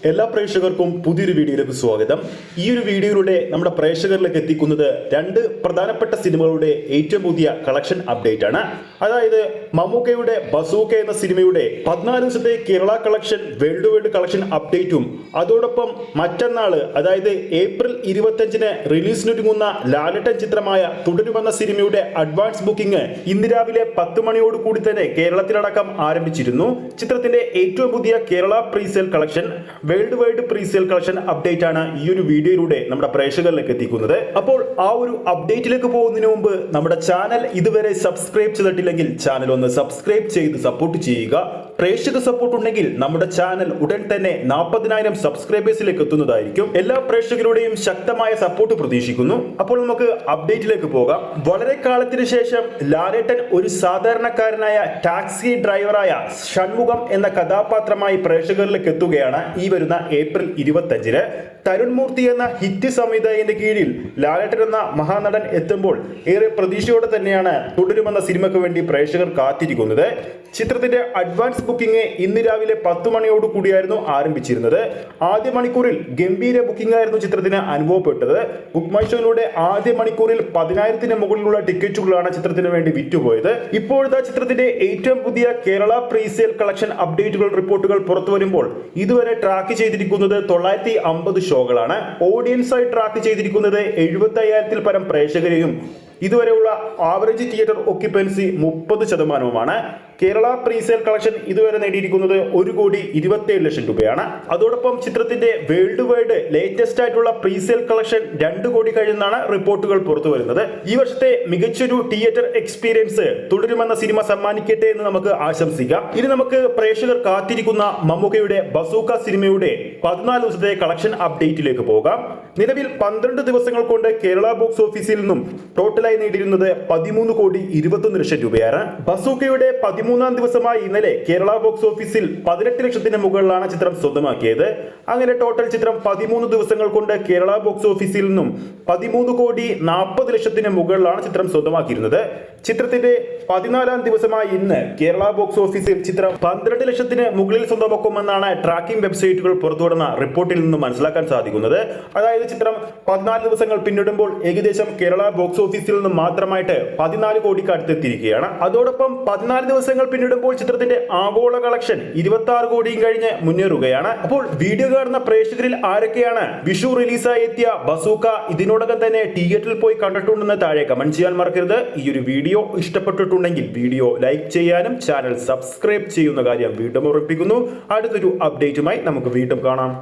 എല്ലാ പ്രേക്ഷകർക്കും പുതിയൊരു വീഡിയോയിലേക്ക് സ്വാഗതം. ഈ ഒരു വീഡിയോയിലൂടെ നമ്മുടെ പ്രേക്ഷകരിലേക്ക് എത്തിക്കുന്നത് രണ്ട് പ്രധാനപ്പെട്ട സിനിമകളുടെ ഏറ്റവും പുതിയ കളക്ഷൻ അപ്ഡേറ്റ് ആണ്. അതായത് മമ്മൂക്കയുടെ ബസൂക്ക എന്ന സിനിമയുടെ 14 ദിവസത്തെ Kerala collection world wide collection അപ്ഡേറ്റും അതോടൊപ്പം മറ്റന്നാൾ അതായത് ഏപ്രിൽ 25-ന് റിലീസിനൊരുങ്ങുന്ന ലാലേട്ടൻ ചിത്രമായ തുടരുമെന്ന സിനിമയുടെ അഡ്വാൻസ് ബുക്കിംഗ് ഇന്ന് രാവിലെ 10 മണിയോട് കൂടി തന്നെ കേരളത്തിലടക്കം ആരംഭിച്ചിരുന്നു. ചിത്രത്തിന്റെ ഏറ്റവും പുതിയ Kerala presale collection world wide presale collection update ആണ് ഈ ഒരു വീഡിയോയിലൂടെ നമ്മുടെ പ്രേക്ഷകരിലേക്ക് എത്തിക്കുന്നത്. അപ്പോൾ ആ ഒരു അപ്ഡേറ്റിലേക്ക് പോകുന്നതിന് മുമ്പ് നമ്മുടെ ചാനൽ ഇതുവരെ സബ്സ്ക്രൈബ് ചെയ്തിട്ടില്ലെങ്കിൽ ചാനൽ ഒന്ന് സബ്സ്ക്രൈബ് ചെയ്ത് സപ്പോർട്ട് ചെയ്യുക. പ്രേക്ഷക സപ്പോർട്ട് ഉണ്ടെങ്കിൽ നമ്മുടെ ചാനൽ ഉടൻ തന്നെ 40,000 സബ്സ്ക്രൈബേഴ്സിലേക്ക് എത്തുന്നതായിരിക്കും. എല്ലാ പ്രേക്ഷകരുടെയും ശക്തമായ സപ്പോർട്ട് പ്രതീക്ഷിക്കുന്നു. അപ്പോൾ നമുക്ക് അപ്ഡേറ്റിലേക്ക് പോകാം. വളരെ കാലത്തിന് ശേഷം ലാലേട്ടൻ ഒരു സാധാരണക്കാരനായ ടാക്സി ഡ്രൈവറായ ഷൺമുഖം എന്ന കഥാപാത്രമായി പ്രേക്ഷകരിലേക്ക് എത്തുകയാണ് ഈ വരുന്ന ഏപ്രിൽ 25-ന്. തരുൺ മൂർത്തി എന്ന ഹിറ്റ് സംവിധായകന്റെ കീഴിൽ ലാലേട്ടൻ എന്ന മഹാനടൻ എത്തുമ്പോൾ ഏറെ പ്രതീക്ഷയോടെ തന്നെയാണ് തുടരുമെന്ന സിനിമയ്ക്ക് വേണ്ടി പ്രേക്ഷകർ കാത്തിരിക്കുന്നത്. ചിത്രത്തിന്റെ അഡ്വാൻസ് ബുക്കിംഗ് ഇന്ന് രാവിലെ 10 മണിയോട് കൂടിയായിരുന്നു ആരംഭിച്ചിരുന്നത്. ആദ്യ മണിക്കൂറിൽ ഗംഭീര ബുക്കിംഗ് ആയിരുന്നു ചിത്രത്തിന് അനുഭവപ്പെട്ടത്. ബുക്ക് മൈ ഷോയിലൂടെ ആദ്യ മണിക്കൂറിൽ 10,000-ന് മുകളിലുള്ള ടിക്കറ്റുകളാണ് ചിത്രത്തിന് വേണ്ടി വിറ്റുപോയത്. ഇപ്പോഴത്തെ ചിത്രത്തിന്റെ ഏറ്റവും പുതിയ കേരള പ്രീസെയിൽ കളക്ഷൻ അപ്ഡേറ്റുകൾ റിപ്പോർട്ടുകൾ പുറത്തു വരുമ്പോൾ ഇതുവരെ ട്രാക്ക് ചെയ്തിരിക്കുന്നത് 950 ഷോകളാണ്. ഓഡിയൻസായി ട്രാക്ക് ചെയ്തിരിക്കുന്നത് 75,000-ൽ പരം പ്രേക്ഷകരെയും ഇതുവരെയുള്ള average theatre occupancy 30%. Kerala presale collection ഇതുവരെ നേടിയിരിക്കുന്നത് 1,27,00,000 രൂപയാണ്. അതോടൊപ്പം ചിത്രത്തിന്റെ വേൾഡ് വൈഡ് ലേറ്റസ്റ്റ് ആയിട്ടുള്ള പ്രീസെയിൽ കളക്ഷൻ 2 കോടി കഴിഞ്ഞാണ് റിപ്പോർട്ടുകൾ പുറത്തു വരുന്നത്. ഈ വർഷത്തെ മികച്ചൊരു തിയേറ്റർ എക്സ്പീരിയൻസ് തുടരുമെന്ന സിനിമ സമ്മാനിക്കട്ടെ എന്ന് നമുക്ക് ആശംസിക്കാം. ഇനി നമുക്ക് പ്രേക്ഷകർ കാത്തിരിക്കുന്ന മമ്മൂക്കയുടെ ബസൂക്ക സിനിമയുടെ 14 ദിവസത്തെ കളക്ഷൻ അപ്ഡേറ്റിലേക്ക് പോകാം. നിലവിൽ 12 ദിവസങ്ങൾ കൊണ്ട് കേരള ബോക്സ് ഓഫീസിൽ നിന്നും ടോട്ടലായി നേടിയിരുന്നത് 13,21,00,000 രൂപയാണ്. ബസൂക്കയുടെ 13-ാം ദിവസമായ ഇന്നലെ കേരള ബോക്സ് ഓഫീസിൽ 18 ലക്ഷത്തിന് മുകളിലാണ് ചിത്രം സ്വന്തമാക്കിയത്. അങ്ങനെ ടോട്ടൽ ചിത്രം 13 ദിവസങ്ങൾ കൊണ്ട് കേരള ബോക്സ് ഓഫീസിൽ നിന്നും 13,40,00,000-ന് മുകളിലാണ് ചിത്രം സ്വന്തമാക്കിയിരുന്നത്. ചിത്രത്തിന്റെ 14-ാം ദിവസമായ ഇന്ന് കേരള ബോക്സ് ഓഫീസിൽ ചിത്രം 12 ലക്ഷത്തിന് മുകളിൽ സ്വന്തമാക്കുമെന്നാണ് ട്രാക്കിംഗ് വെബ്സൈറ്റുകൾ പുറത്തുവിടുന്ന റിപ്പോർട്ടിൽ നിന്ന് മനസ്സിലാക്കാൻ സാധിക്കുന്നത്. അതായത് ചിത്രം 14 ദിവസങ്ങൾ പിന്നിടുമ്പോൾ ഏകദേശം കേരള ബോക്സ് ഓഫീസിൽ നിന്ന് മാത്രമായിട്ട് 14 കോടിക്ക് അടുത്തെത്തിയിരിക്കുകയാണ്. അതോടൊപ്പം 14 ദിവസങ്ങൾ പിന്നിടുമ്പോൾ ചിത്രത്തിന്റെ ആഗോള കളക്ഷൻ 26 കോടിയും കഴിഞ്ഞ് മുന്നേറുകയാണ്. അപ്പോൾ വീഡിയോ കാണുന്ന പ്രേക്ഷകരിൽ ആരൊക്കെയാണ് വിഷു റിലീസായി എത്തിയ ബസൂക്ക ഇതിനോടകം തന്നെ തിയേറ്ററിൽ പോയി കണ്ടിട്ടുണ്ടെന്ന് താഴെ കമന്റ് ചെയ്യാൻ മറക്കരുത്. ഈ ഒരു വീഡിയോ ഇഷ്ടപ്പെട്ടിട്ടുണ്ടെങ്കിൽ വീഡിയോ ലൈക്ക് ചെയ്യാനും ചാനൽ സബ്സ്ക്രൈബ് ചെയ്യുന്ന കാര്യം വീണ്ടും ഓർമ്മിപ്പിക്കുന്നു. അടുത്തൊരു അപ്ഡേറ്റുമായി നമുക്ക് വീണ്ടും കാണാം.